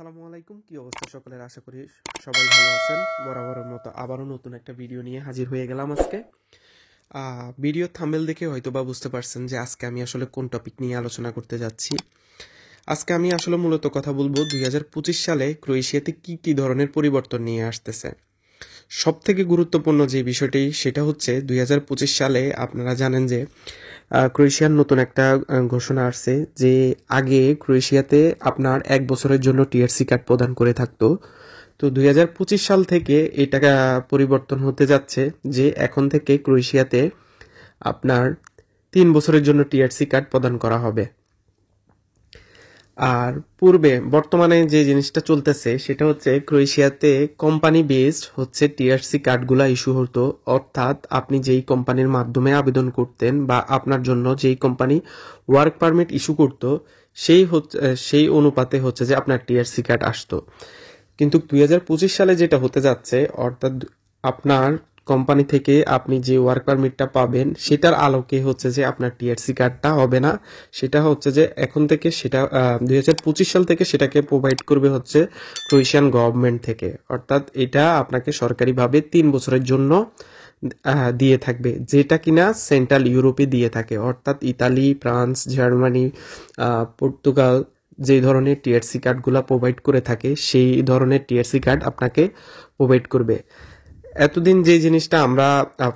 আসসালামু আলাইকুম, কি অবস্থা সকলের? আশা করি সবাই ভালো আছেন। বরাবরের মতো আবারও নতুন একটা ভিডিও নিয়ে হাজির হয়ে গেলাম আজকে। ভিডিও থাম্বনেল দেখে হয়তো বা বুঝতে পারছেন যে আজকে আমি আসলে কোন টপিক নিয়ে আলোচনা করতে যাচ্ছি। আজকে আমি আসলে মূলত কথা বলবো 2025 সালে ক্রোয়েশিয়াতে কি কি ধরনের পরিবর্তন নিয়ে আসতেছে। সব থেকে গুরুত্বপূর্ণ যে বিষয়টি সেটা হচ্ছে 2025 সালে আপনারা জানেন যে ক্রোয়েশিয়ার নতুন একটা ঘোষণা আসছে যে আগে ক্রোয়েশিয়াতে আপনার 1 বছরের জন্য টিআরসি কার্ড প্রদান করে থাকতো। তো 2025 সাল থেকে এটা পরিবর্তন হতে যাচ্ছে যে এখন থেকে ক্রোয়েশিয়াতে আপনার 3 বছরের জন্য টিআরসি কার্ড প্রদান করা হবে। আর বর্তমানে যে জিনিসটা চলতেছে সেটা হচ্ছে ক্রোয়েশিয়াতে কোম্পানি বেসড হচ্ছে টিআরসি কার্ডগুলা ইস্যু হতো, অর্থাৎ আপনি যেই কোম্পানির মাধ্যমে আবেদন করতেন বা আপনার জন্য যেই কোম্পানি ওয়ার্ক পারমিট ইস্যু করতো সেই অনুপাতে হচ্ছে যে আপনার টিআরসি কার্ড আসতো। কিন্তু 2025 সালে যেটা হতে যাচ্ছে, অর্থাৎ আপনার কোম্পানি থেকে আপনি যে ওয়ার্ক পারমিটটা পাবেন সেটার আলোকে হচ্ছে যে আপনার টিআরসি কার্ডটা হবে না। সেটা হচ্ছে যে এখন থেকে সেটা 2025 সাল থেকে সেটাকে প্রোভাইড করবে হচ্ছে ক্রোয়েশিয়ান গভর্নমেন্ট থেকে, অর্থাৎ এটা আপনাকে সরকারিভাবে 3 বছরের জন্য দিয়ে থাকবে, যেটা কিনা সেন্ট্রাল ইউরোপে দিয়ে থাকে, অর্থাৎ ইতালি, ফ্রান্স, জার্মানি, পর্তুগাল যে ধরনের টিআরসি কার্ডগুলো প্রোভাইড করে থাকে সেই ধরনের টিআরসি কার্ড আপনাকে প্রোভাইড করবে। এতদিন যে জিনিসটা আমরা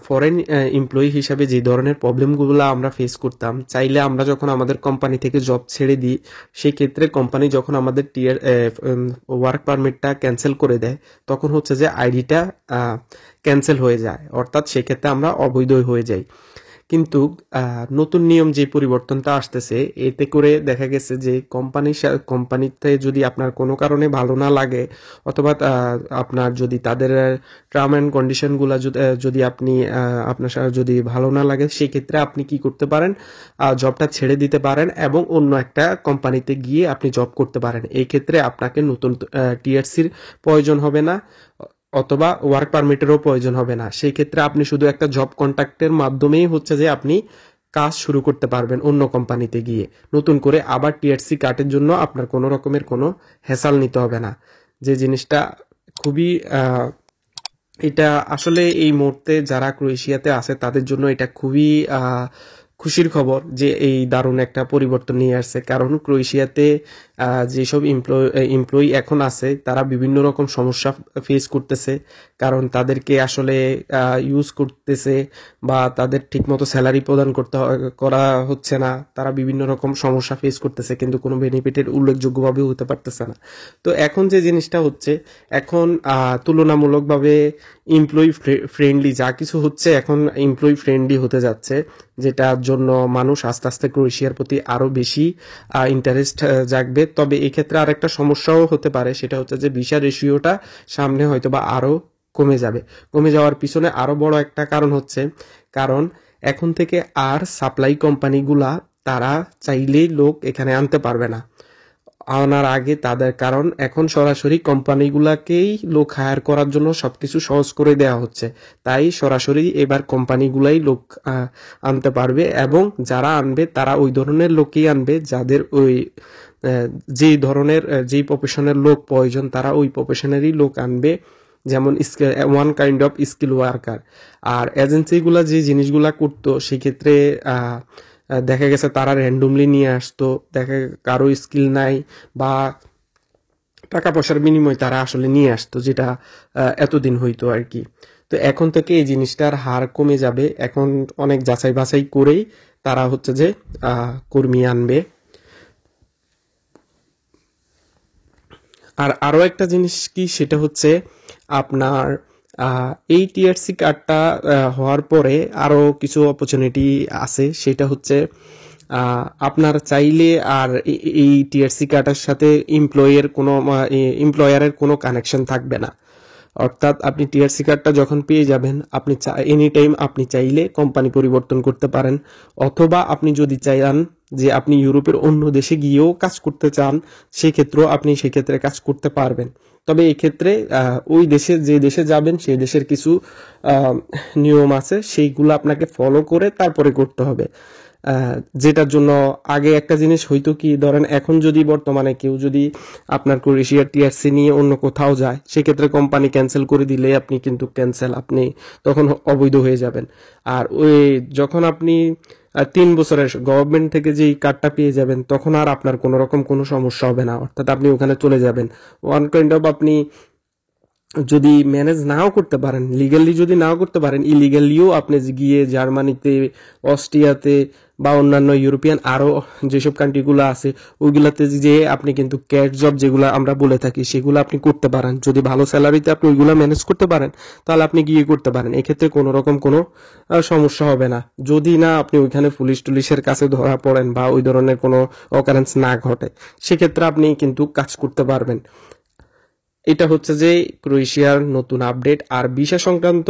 ফরেন এমপ্লয়ি হিসাবে যে ধরনের প্রবলেমগুলো আমরা ফেস করতাম, চাইলে আমরা যখন আমাদের কোম্পানি থেকে জব ছেড়ে দিই সেই ক্ষেত্রে কোম্পানি যখন আমাদের ওয়ার্ক পারমিটটা ক্যান্সেল করে দেয় তখন হচ্ছে যে আইডিটা ক্যান্সেল হয়ে যায়, অর্থাৎ সেক্ষেত্রে আমরা অবৈধ হয়ে যাই। কিন্তু নতুন নিয়ম যে পরিবর্তনটা আসতেছে এতে করে দেখা গেছে যে কোম্পানিতে যদি আপনার কোনো কারণে ভালো না লাগে অথবা আপনার যদি তাদের টার্ম অ্যান্ড কন্ডিশনগুলো যদি আপনি আপনার যদি ভালো না লাগে সেই ক্ষেত্রে আপনি কি করতে পারেন, জবটা ছেড়ে দিতে পারেন এবং অন্য একটা কোম্পানিতে গিয়ে আপনি জব করতে পারেন। এই ক্ষেত্রে আপনাকে নতুন টিআরসির প্রয়োজন হবে না অথবা ওয়ার্ক পারমিটেরও প্রয়োজন হবে না। সেই ক্ষেত্রে আপনি শুধু একটা জব কন্ট্রাক্টের মাধ্যমেই হচ্ছে যে আপনি কাজ শুরু করতে পারবেন অন্য কোম্পানিতে গিয়ে। নতুন করে আবার টিআরসি কার্ডের জন্য আপনার কোনো রকমের কোনো হ্যাসাল নিতে হবে না। যে জিনিসটা খুবই এটা আসলে এই মুহূর্তে যারা ক্রোয়েশিয়াতে আছে তাদের জন্য এটা খুবই খুশির খবর যে এই দারুণ একটা পরিবর্তন নিয়ে আসছে। কারণ ক্রোয়েশিয়াতে যেসব এমপ্লয়ি এখন আছে তারা বিভিন্ন রকম সমস্যা ফেস করতেছে, কারণ তাদেরকে আসলে ইউজ করতেছে বা তাদের ঠিকমতো স্যালারি প্রদান করা হচ্ছে না। তারা বিভিন্ন রকম সমস্যা ফেস করতেছে কিন্তু কোনো বেনিফিটের উল্লেখযোগ্যভাবে হতে পারতেছে না। তো এখন যে জিনিসটা হচ্ছে, এখন তুলনামূলকভাবে এমপ্লয়ি ফ্রেন্ডলি যা কিছু হচ্ছে এখন এমপ্লয়ি ফ্রেন্ডলি হতে যাচ্ছে, যেটার জন্য মানুষ আস্তে আস্তে ক্রোয়েশিয়ার প্রতি আরো বেশি ইন্টারেস্ট জাগবে। তবে এক্ষেত্রে আর একটা সমস্যাও হতে পারে, সেটা হচ্ছে যে ভিসা রেশিওটা সামনে হয়তো বা আরো কমে যাবে। কমে যাওয়ার পিছনে আরো বড় একটা কারণ হচ্ছে, কারণ এখন থেকে আর সাপ্লাই কোম্পানিগুলা তারা চাইলেই লোক এখানে আনতে পারবে না আনার আগে তাদের, কারণ এখন সরাসরি কোম্পানিগুলাকেই লোক হায়ার করার জন্য সবকিছু সহজ করে দেওয়া হচ্ছে। তাই সরাসরি এবার কোম্পানিগুলাই লোক আনতে পারবে এবং যারা আনবে তারা ওই ধরনের লোকই আনবে যাদের ওই যেই ধরনের যেই প্রফেশনের লোক প্রয়োজন তারা ওই প্রফেশনেরই লোক আনবে, যেমন one kind of skill worker. আর এজেন্সিগুলা যে জিনিসগুলা করতো সেক্ষেত্রে দেখা গেছে তারা র্যান্ডমলি নিয়ে আসতো, দেখা কারো স্কিল নাই বা টাকা পয়সার বিনিময়ে তারা আসলে নিয়ে আসতো, যেটা এতদিন হইতো আর কি। তো এখন থেকে এই জিনিসটার হার কমে যাবে, এখন অনেক যাচাই বাছাই করেই তারা হচ্ছে যে কর্মী আনবে। আর আরো একটা জিনিস কি, সেটা হচ্ছে আপনার এই টিআরসি কার্ডটা হওয়ার পরে আরো কিছু অপরচুনিটি আছে, সেটা হচ্ছে আপনার চাইলে আর এই টিআরসি কার্ডের সাথে এমপ্লয়ারের কোনো কানেকশন থাকবে না। অর্থাৎ আপনি টিআরসি কার্ডটা যখন পেয়ে যাবেন আপনি এনি টাইম আপনি চাইলে কোম্পানি পরিবর্তন করতে পারেন, অথবা আপনি যদি চান যে আপনি ইউরোপের অন্য দেশে গিয়েও কাজ করতে চান সেক্ষেত্রেও আপনি সেক্ষেত্রে কাজ করতে পারবেন। তবে এই ক্ষেত্রে ওই দেশে যে দেশে যাবেন সেই দেশের কিছু নিয়ম আছে, সেইগুলো আপনাকে ফলো করে তারপরে করতে হবে। যেটার জন্য আগে একটা জিনিস হয়তো কি ধরেন এখন যদি বর্তমানে কেউ যদি আপনার ক্রোয়েশিয়ার টিআরসি নিয়ে অন্য কোথাও যায় সেক্ষেত্রে কোম্পানি ক্যান্সেল করে দিলে আপনি কিন্তু আপনি তখন অবৈধ হয়ে যাবেন। আর ওই যখন আপনি 3 বছরের গভর্নমেন্ট থেকে যেই কার্ডটা পেয়ে যাবেন তখন আর আপনার কোনো রকম কোনো সমস্যা হবে না, অর্থাৎ আপনি ওখানে চলে যাবেন। ওয়ান কাইন্ড অফ আপনি যদি ম্যানেজ নাও করতে পারেন, লিগালি যদি নাও করতে পারেন, ইলিগালিও আপনি গিয়ে জার্মানিতে, অস্ট্রিয়াতে বা অন্যান্য ইউরোপিয়ান আরো যেসব কান্ট্রিগুলো আছে ওইগুলাতে যে আপনি কিন্তু ক্যাশ জব যেগুলো আমরা বলে থাকি সেগুলো আপনি করতে পারেন। যদি ভালো স্যালারিতে আপনি ওইগুলো ম্যানেজ করতে পারেন তাহলে আপনি গিয়ে করতে পারেন, এক্ষেত্রে কোনো রকম কোনো সমস্যা হবে না, যদি না আপনি ওইখানে পুলিশ টুলিশের কাছে ধরা পড়েন বা ওই ধরনের কোনো অকারেন্স না ঘটে, সেক্ষেত্রে আপনি কিন্তু কাজ করতে পারবেন। এটা হচ্ছে যে ক্রোয়েশিয়ার নতুন আপডেট। আর ভিসা সংক্রান্ত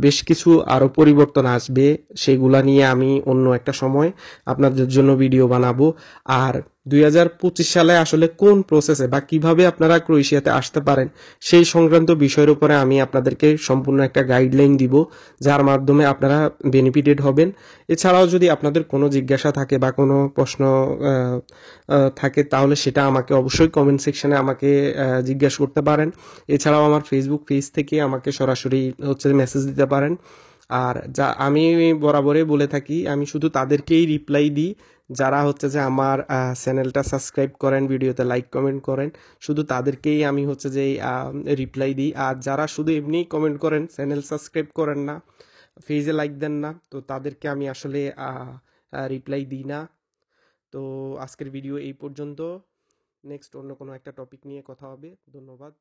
বেশ কিছু আরো পরিবর্তন আসবে, সেগুলা নিয়ে আমি অন্য একটা সময় আপনাদের জন্য ভিডিও বানাবো। আর 2025 সালে আসলে কোন প্রসেসে বা কিভাবে আপনারা ক্রোয়েশিয়াতে আসতে পারেন সেই সংক্রান্ত বিষয়ের উপরে আমি আপনাদেরকে সম্পূর্ণ একটা গাইডলাইন দিব, যার মাধ্যমে আপনারা বেনিফিটেড হবেন। এছাড়াও যদি আপনাদের কোনো জিজ্ঞাসা থাকে বা কোনো প্রশ্ন থাকে তাহলে সেটা আমাকে অবশ্যই কমেন্ট সেকশনে আমাকে জিজ্ঞাসা করতে পারেন। এছাড়াও আমার ফেসবুক পেজ থেকে আমাকে সরাসরি হচ্ছে মেসেজ দিতে পারেন। আর যা আমি বরাবরই বলে থাকি, আমি শুধু তাদেরকেই রিপ্লাই দিই যারা হচ্ছে যে আমার চ্যানেলটা সাবস্ক্রাইব করেন, ভিডিওতে লাইক কমেন্ট করেন, শুধু তাদেরকেই আমি হচ্ছে যে রিপ্লাই দিই। আর যারা শুধু এমনিই কমেন্ট করেন, চ্যানেল সাবস্ক্রাইব করেন না, পেজে লাইক দেন না, তো তাদেরকে আমি আসলে রিপ্লাই দিই না। তো আজকের ভিডিও এই পর্যন্ত, নেক্সট অন্য কোনো একটা টপিক নিয়ে কথা হবে। ধন্যবাদ।